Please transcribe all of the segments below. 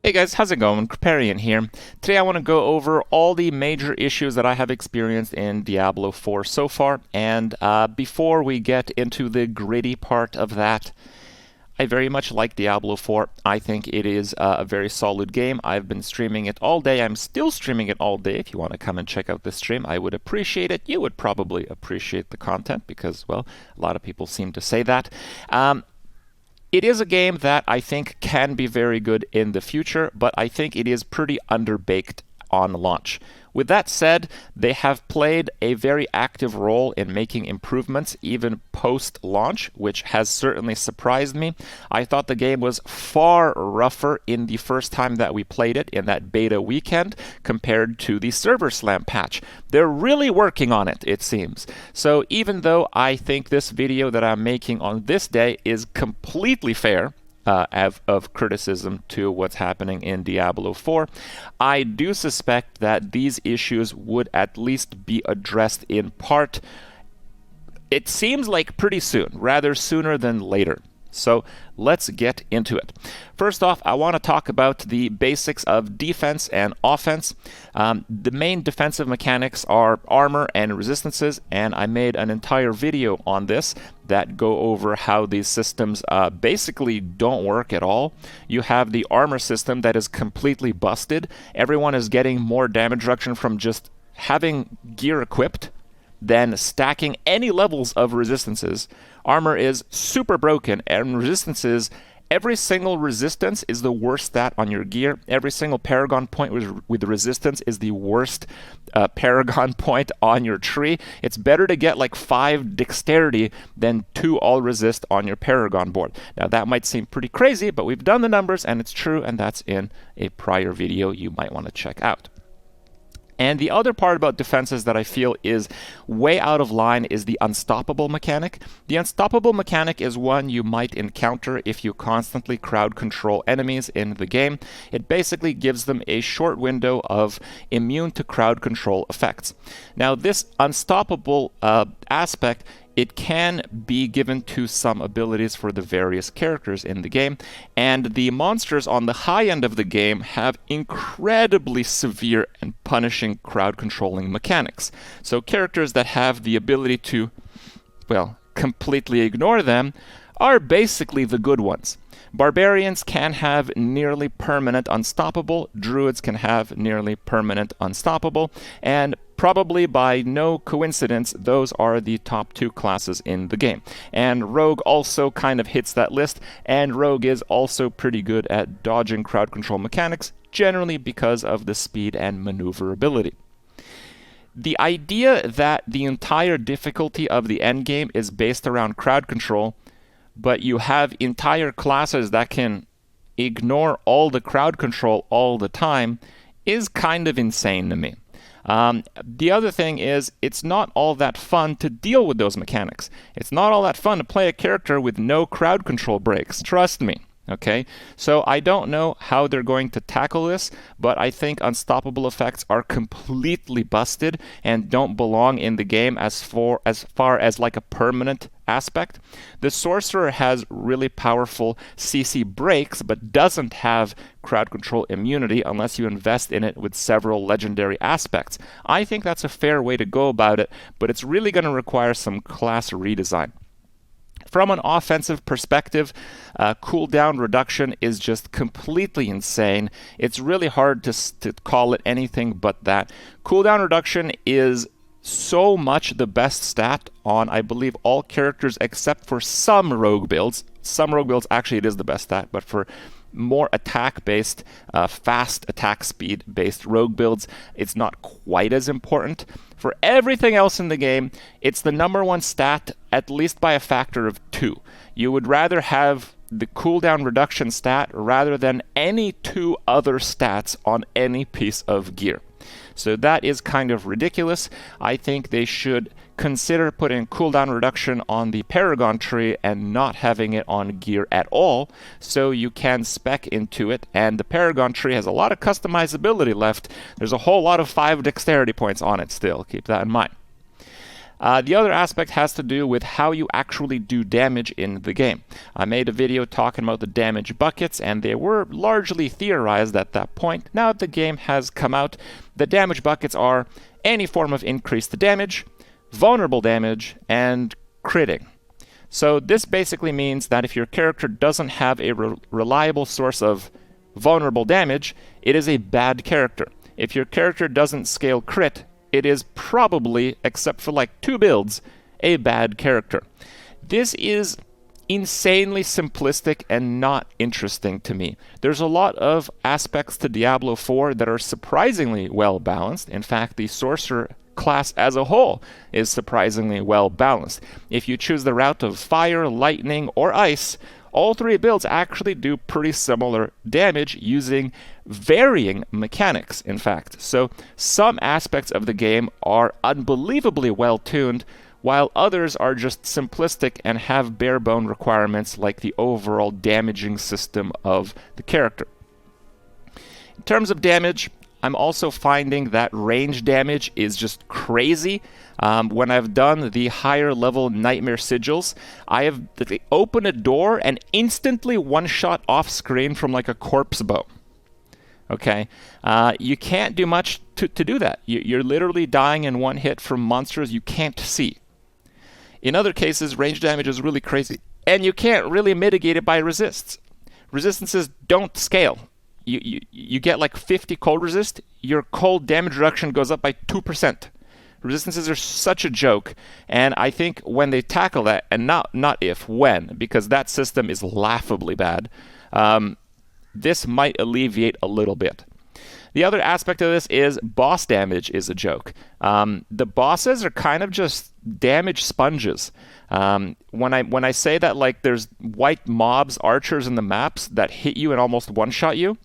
Hey guys, how's it going? Kripp here. Today I want to go over all the major issues that I have experienced in Diablo 4 so far, and before we get into the gritty part of that, I very much like Diablo 4. I think it is a very solid game. I've been streaming it all day. I'm still streaming it all day. If you want to come and check out the stream, I would appreciate it. You would probably appreciate the content because, well, a lot of people seem to say that. It is a game that I think can be very good in the future, but I think it is pretty underbaked on launch. With that said, they have played a very active role in making improvements even post-launch, which has certainly surprised me. I thought the game was far rougher in the first time that we played it in that beta weekend compared to the Server Slam patch. They're really working on it, it seems. So even though I think this video that I'm making on this day is completely fair, of criticism to what's happening in Diablo 4, I do suspect that these issues would at least be addressed in part. It seems like pretty soon, rather sooner than later. So let's get into it. First off, I want to talk about the basics of defense and offense. The main defensive mechanics are armor and resistances, and I made an entire video on this that go over how these systems basically don't work at all. You have the armor system that is completely busted. Everyone is getting more damage reduction from just having gear equipped than stacking any levels of resistances. Armor is super broken, and resistances, every single resistance is the worst stat on your gear. Every single paragon point with resistance is the worst paragon point on your tree. It's better to get like 5 dexterity than 2 all resist on your paragon board. Now that might seem pretty crazy, but we've done the numbers and it's true, and that's in a prior video you might want to check out. And the other part about defenses that I feel is way out of line is the unstoppable mechanic. The unstoppable mechanic is one you might encounter if you constantly crowd control enemies in the game. It basically gives them a short window of immune to crowd control effects. Now, this unstoppable aspect, it can be given to some abilities for the various characters in the game, and the monsters on the high end of the game have incredibly severe and punishing crowd-controlling mechanics. So characters that have the ability to, well, completely ignore them are basically the good ones. Barbarians can have nearly permanent unstoppable, druids can have nearly permanent unstoppable, and probably by no coincidence, those are the top 2 classes in the game. And Rogue also kind of hits that list, and Rogue is also pretty good at dodging crowd control mechanics, generally because of the speed and maneuverability. The idea that the entire difficulty of the endgame is based around crowd control, but you have entire classes that can ignore all the crowd control all the time is kind of insane to me. The other thing is, it's not all that fun to deal with those mechanics. It's not all that fun to play a character with no crowd control breaks, trust me. Okay, so I don't know how they're going to tackle this, but I think unstoppable effects are completely busted and don't belong in the game as far as like a permanent aspect. The sorcerer has really powerful CC breaks, but doesn't have crowd control immunity unless you invest in it with several legendary aspects. I think that's a fair way to go about it, but it's really going to require some class redesign. From an offensive perspective, cooldown reduction is just completely insane. It's really hard to call it anything but that. Cooldown reduction is so much the best stat on, I believe, all characters except for some rogue builds. Some rogue builds, actually, it is the best stat, but for more attack-based, fast attack speed-based rogue builds, it's not quite as important. For everything else in the game, it's the number 1 stat, at least by a factor of 2. You would rather have the cooldown reduction stat rather than any 2 other stats on any piece of gear. So that is kind of ridiculous. I think they should consider putting cooldown reduction on the Paragon tree and not having it on gear at all, so you can spec into it, and the Paragon tree has a lot of customizability left. There's a whole lot of 5 dexterity points on it still, keep that in mind. The other aspect has to do with how you actually do damage in the game. I made a video talking about the damage buckets, and they were largely theorized at that point. Now that the game has come out, the damage buckets are any form of increased damage, vulnerable damage, and critting. So this basically means that if your character doesn't have a reliable source of vulnerable damage, it is a bad character. If your character doesn't scale crit, it is probably, except for like 2 builds, a bad character. This is insanely simplistic and not interesting to me. There's a lot of aspects to Diablo IV that are surprisingly well balanced. In fact, the sorcerer class as a whole is surprisingly well balanced. If you choose the route of fire, lightning, or ice, all 3 builds actually do pretty similar damage using varying mechanics, in fact. So some aspects of the game are unbelievably well tuned, while others are just simplistic and have bare bone requirements like the overall damaging system of the character. In terms of damage, I'm also finding that range damage is just crazy. When I've done the higher level Nightmare Sigils, I have opened a door and instantly one-shot off screen from like a corpse bow. Okay? You can't do much to do that. You're literally dying in one hit from monsters you can't see. In other cases, range damage is really crazy, and you can't really mitigate it by resists. Resistances don't scale. You get like 50 cold resist, your cold damage reduction goes up by 2%. Resistances are such a joke, and I think when they tackle that, and not if, when, because that system is laughably bad, this might alleviate a little bit. The other aspect of this is boss damage is a joke. The bosses are kind of just damage sponges. When I say that like there's white mobs, archers in the maps that hit you and almost one-shot you,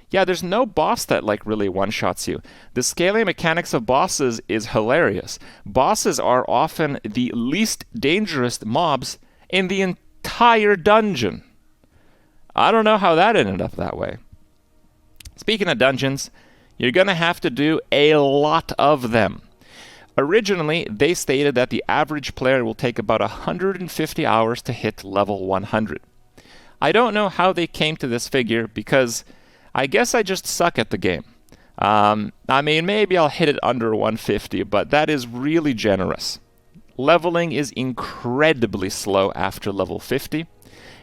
yeah, there's no boss that like really one-shots you. The scaling mechanics of bosses is hilarious. Bosses are often the least dangerous mobs in the entire dungeon. I don't know how that ended up that way. Speaking of dungeons, you're going to have to do a lot of them. Originally, they stated that the average player will take about 150 hours to hit level 100. I don't know how they came to this figure because I guess I just suck at the game. I mean, maybe I'll hit it under 150, but that is really generous. Leveling is incredibly slow after level 50,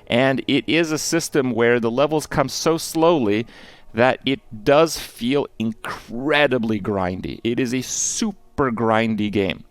and it is a system where the levels come so slowly that it does feel incredibly grindy. It is a super grindy game.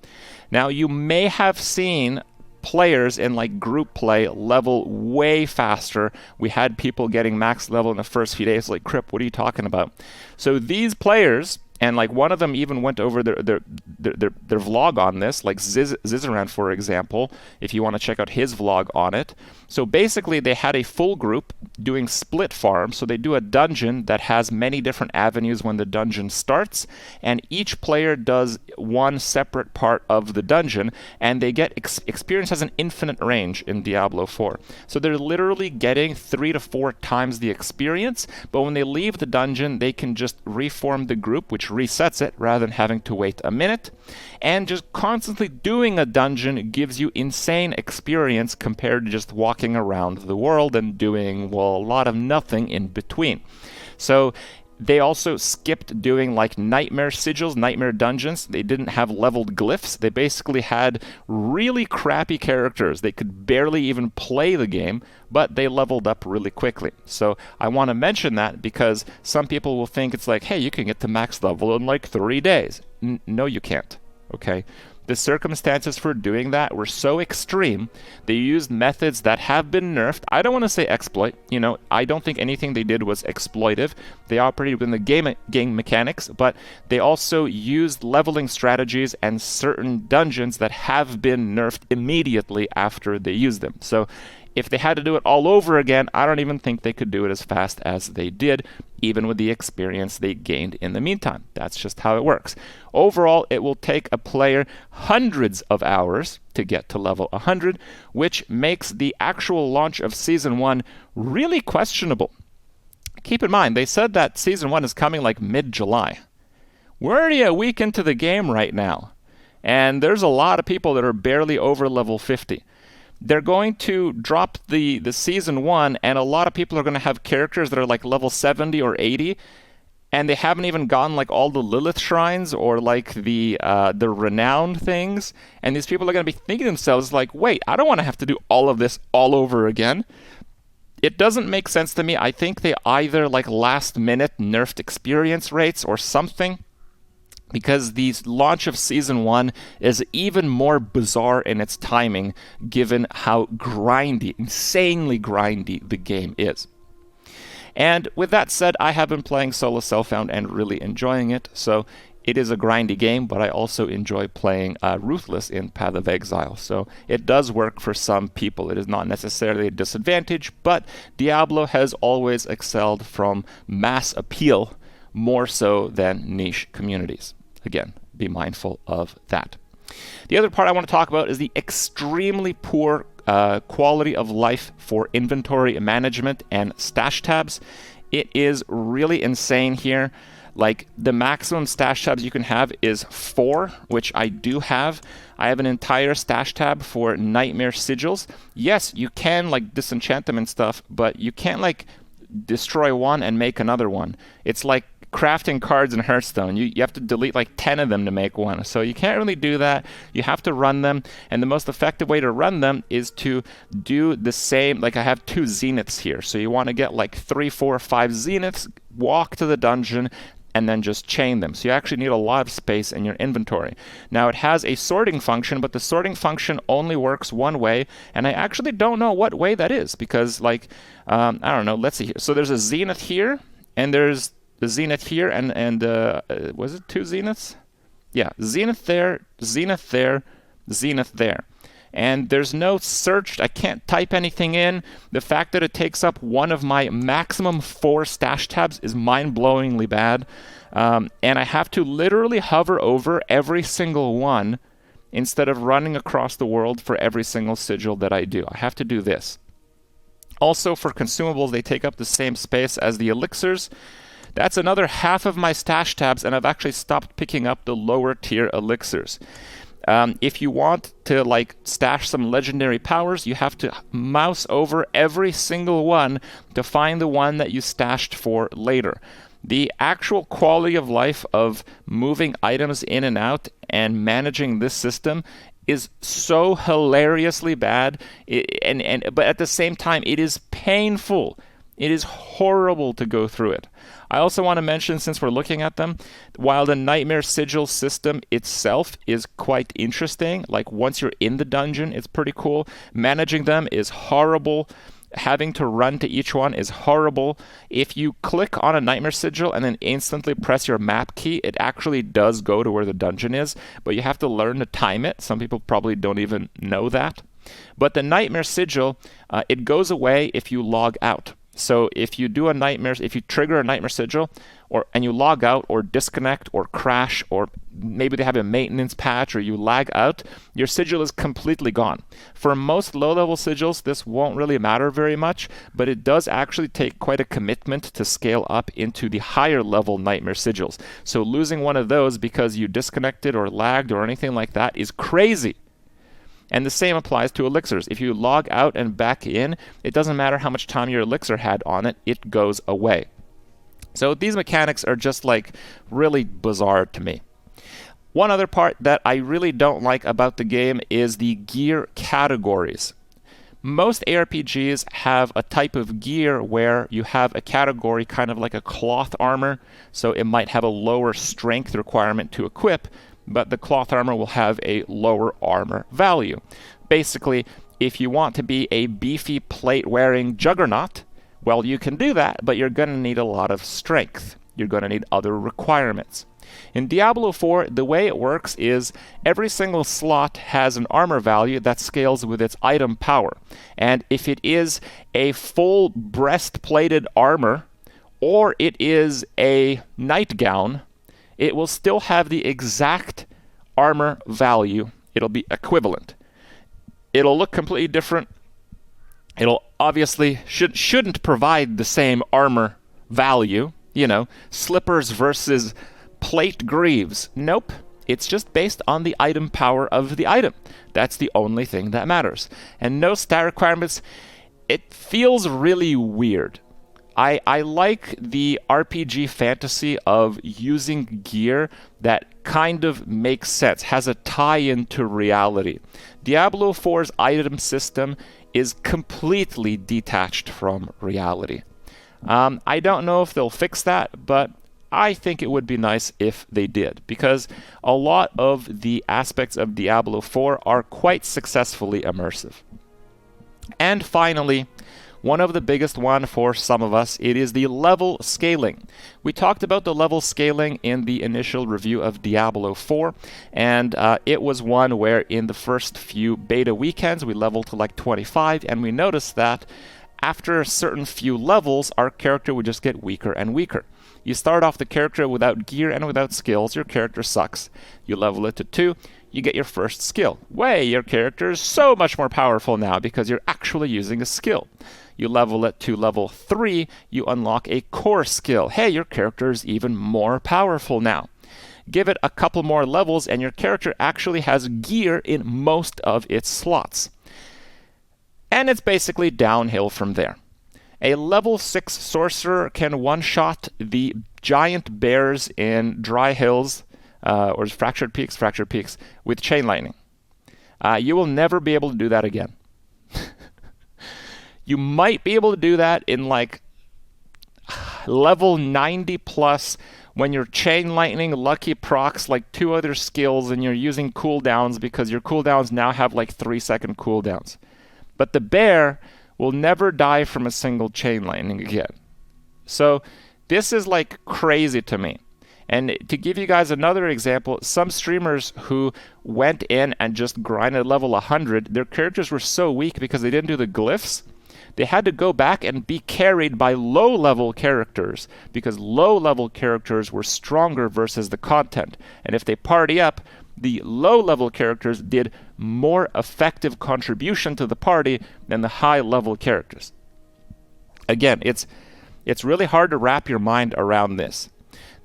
Now, you may have seen players in like group play level way faster. We had people getting max level in the first few days. Like, Kripp, what are you talking about? So these players, and like one of them even went over their vlog on this, like Zizaran, for example, if you want to check out his vlog on it. So basically they had a full group doing split farms. So they do a dungeon that has many different avenues when the dungeon starts, and each player does one separate part of the dungeon, and they get experience has an infinite range in Diablo IV. So they're literally getting 3 to 4 times the experience, but when they leave the dungeon, they can just reform the group, which resets it rather than having to wait a minute. And just constantly doing a dungeon gives you insane experience compared to just walking around the world and doing, well, a lot of nothing in between. So they also skipped doing like nightmare sigils, nightmare dungeons. They didn't have leveled glyphs. They basically had really crappy characters. They could barely even play the game, but they leveled up really quickly. So I want to mention that because some people will think it's like, hey, you can get to max level in like 3 days. No, you can't. Okay? The circumstances for doing that were so extreme. They used methods that have been nerfed. I don't want to say exploit. You know, I don't think anything they did was exploitive. They operated within the game mechanics, but they also used leveling strategies and certain dungeons that have been nerfed immediately after they used them. So if they had to do it all over again, I don't even think they could do it as fast as they did, even with the experience they gained in the meantime. That's just how it works. Overall, it will take a player hundreds of hours to get to level 100, which makes the actual launch of Season 1 really questionable. Keep in mind, they said that Season 1 is coming like mid-July. We're already a week into the game right now. And there's a lot of people that are barely over level 50. They're going to drop the season 1, and a lot of people are going to have characters that are like level 70 or 80, and they haven't even gotten like all the Lilith shrines or like the renowned things. And these people are going to be thinking to themselves like, wait, I don't want to have to do all of this all over again. It doesn't make sense to me. I think they either like last minute nerfed experience rates or something, because the launch of Season 1 is even more bizarre in its timing, given how grindy, insanely grindy the game is. And with that said, I have been playing Solo Self-Found and really enjoying it, so it is a grindy game, but I also enjoy playing Ruthless in Path of Exile, so it does work for some people. It is not necessarily a disadvantage, but Diablo has always excelled from mass appeal more so than niche communities. Again, be mindful of that. The other part I want to talk about is the extremely poor quality of life for inventory management and stash tabs. It is really insane here. Like, the maximum stash tabs you can have is 4, which I do have. I have an entire stash tab for Nightmare Sigils. Yes, you can like disenchant them and stuff, but you can't like destroy one and make another one. It's like crafting cards in Hearthstone. You have to delete like 10 of them to make one. So you can't really do that. You have to run them. And the most effective way to run them is to do the same. Like, I have 2 Zeniths here. So you want to get like 3, 4, 5 Zeniths, walk to the dungeon, and then just chain them. So you actually need a lot of space in your inventory. Now, it has a sorting function, but the sorting function only works one way, and I actually don't know what way that is, because like, I don't know, let's see here. So there's a Zenith here, and there's the Zenith here, and was it 2 Zeniths? Yeah, Zenith there, Zenith there, Zenith there. And there's no search. I can't type anything in. The fact that it takes up one of my maximum 4 stash tabs is mind-blowingly bad. And I have to literally hover over every single one instead of running across the world for every single sigil that I do. I have to do this. Also, for consumables, they take up the same space as the elixirs. That's another half of my stash tabs, and I've actually stopped picking up the lower tier elixirs. If you want to like stash some legendary powers, you have to mouse over every single one to find the one that you stashed for later. The actual quality of life of moving items in and out and managing this system is so hilariously bad, but at the same time, it is painful. It is horrible to go through it. I also want to mention, since we're looking at them, while the Nightmare Sigil system itself is quite interesting, like once you're in the dungeon, it's pretty cool. Managing them is horrible. Having to run to each one is horrible. If you click on a Nightmare Sigil and then instantly press your map key, it actually does go to where the dungeon is, but you have to learn to time it. Some people probably don't even know that. But the Nightmare Sigil, it goes away if you log out. So if you do if you trigger a Nightmare Sigil, and you log out or disconnect or crash, or maybe they have a maintenance patch or you lag out, your sigil is completely gone. For most low-level sigils, this won't really matter very much, but it does actually take quite a commitment to scale up into the higher-level Nightmare Sigils. So losing one of those because you disconnected or lagged or anything like that is crazy. And the same applies to elixirs. If you log out and back in, it doesn't matter how much time your elixir had on it, it goes away. So these mechanics are just like really bizarre to me. One other part that I really don't like about the game is the gear categories. Most ARPGs have a type of gear where you have a category kind of like a cloth armor, so it might have a lower strength requirement to equip, but the cloth armor will have a lower armor value. Basically, if you want to be a beefy plate-wearing juggernaut, well, you can do that, but you're going to need a lot of strength. You're going to need other requirements. In Diablo IV, the way it works is every single slot has an armor value that scales with its item power. And if it is a full breastplated armor, or it is a nightgown, it will still have the exact armor value. It'll be equivalent. It'll look completely different. It'll obviously shouldn't provide the same armor value. You know, slippers versus plate greaves. Nope. It's just based on the item power of the item. That's the only thing that matters. And no stat requirements. It feels really weird. I like the RPG fantasy of using gear that kind of makes sense, has a tie-in to reality. Diablo 4's item system is completely detached from reality. I don't know if they'll fix that, but I think it would be nice if they did, because a lot of the aspects of Diablo 4 are quite successfully immersive. And finally, one of the biggest one for some of us, it is the level scaling. We talked about the level scaling in the initial review of Diablo 4, and it was one where in the first few beta weekends we leveled to like 25, and we noticed that after a certain few levels, our character would just get weaker and weaker. You start off the character without gear and without skills, your character sucks. You level it to 2, you get your first skill. Way, your character is so much more powerful now because you're actually using a skill. You level it to level 3, you unlock a core skill. Hey, your character is even more powerful now. Give it a couple more levels and your character actually has gear in most of its slots. And it's basically downhill from there. A level 6 sorcerer can one-shot the giant bears in Dry Hills, or Fractured Peaks, with chain lightning. You will never be able to do that again. You might be able to do that in like level 90 plus when you're chain lightning lucky procs like 2 other skills and you're using cooldowns because your cooldowns now have like 3-second cooldowns. But the bear will never die from a single chain lightning again. So this is like crazy to me. And to give you guys another example, some streamers who went in and just grinded level 100, their characters were so weak because they didn't do the glyphs. They had to go back and be carried by low-level characters because low-level characters were stronger versus the content. And if they party up, the low-level characters did more effective contribution to the party than the high-level characters. Again, it's really hard to wrap your mind around this.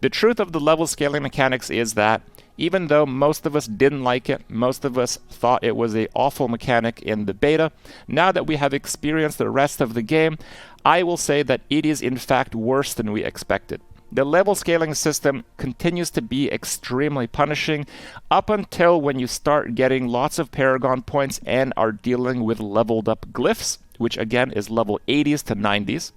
The truth of the level scaling mechanics is that even though most of us didn't like it, most of us thought it was an awful mechanic in the beta, now that we have experienced the rest of the game, I will say that it is in fact worse than we expected. The level scaling system continues to be extremely punishing up until when you start getting lots of Paragon points and are dealing with leveled up glyphs, which again is level 80s to 90s.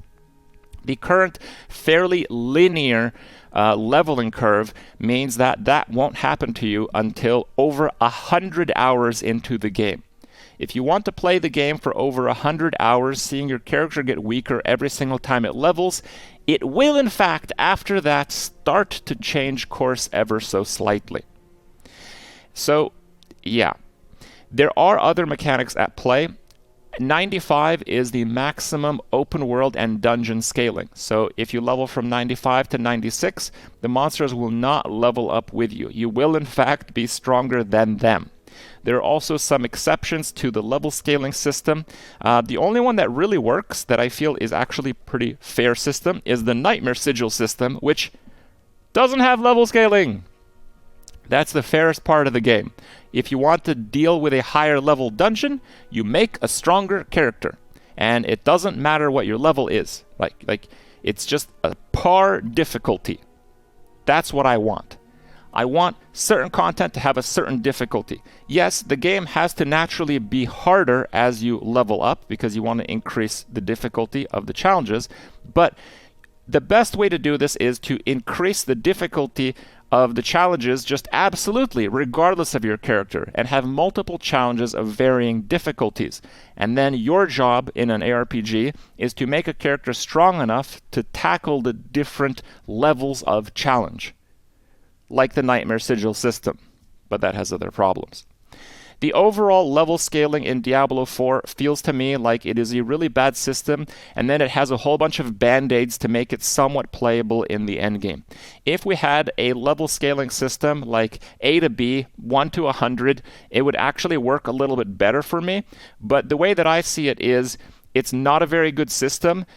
The current fairly linear leveling curve means that that won't happen to you until over 100 hours into the game. If you want to play the game for over 100 hours, seeing your character get weaker every single time it levels, it will in fact, after that, start to change course ever so slightly. So, yeah. There are other mechanics at play. 95 is the maximum open world and dungeon scaling. So if you level from 95 to 96, the monsters will not level up with you. You will in fact be stronger than them. There are also some exceptions to the level scaling system. The only one that really works, that I feel is actually pretty fair system, is the Nightmare Sigil system, which doesn't have level scaling. That's the fairest part of the game. If you want to deal with a higher level dungeon, you make a stronger character. And it doesn't matter what your level is. Like it's just a par difficulty. That's what I want. I want certain content to have a certain difficulty. Yes, the game has to naturally be harder as you level up because you want to increase the difficulty of the challenges, but the best way to do this is to increase the difficulty of the challenges just absolutely, regardless of your character, and have multiple challenges of varying difficulties. And then your job in an ARPG is to make a character strong enough to tackle the different levels of challenge, like the Nightmare Sigil system, but that has other problems. The overall level scaling in Diablo 4 feels to me like it is a really bad system, and then it has a whole bunch of band-aids to make it somewhat playable in the endgame. If we had a level scaling system like A to B, 1 to 100, it would actually work a little bit better for me, but the way that I see it is, it's not a very good system,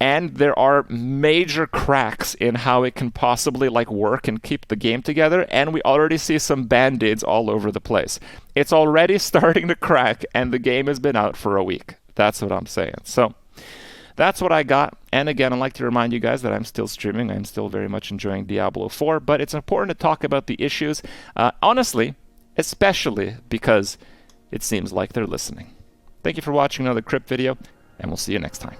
and there are major cracks in how it can possibly like work and keep the game together, and we already see some band-aids all over the place. It's already starting to crack, and the game has been out for a week. That's what I'm saying. So that's what I got. And again, I'd like to remind you guys that I'm still streaming. I'm still very much enjoying Diablo 4, but it's important to talk about the issues, honestly, especially because it seems like they're listening. Thank you for watching another Kripp video, and we'll see you next time.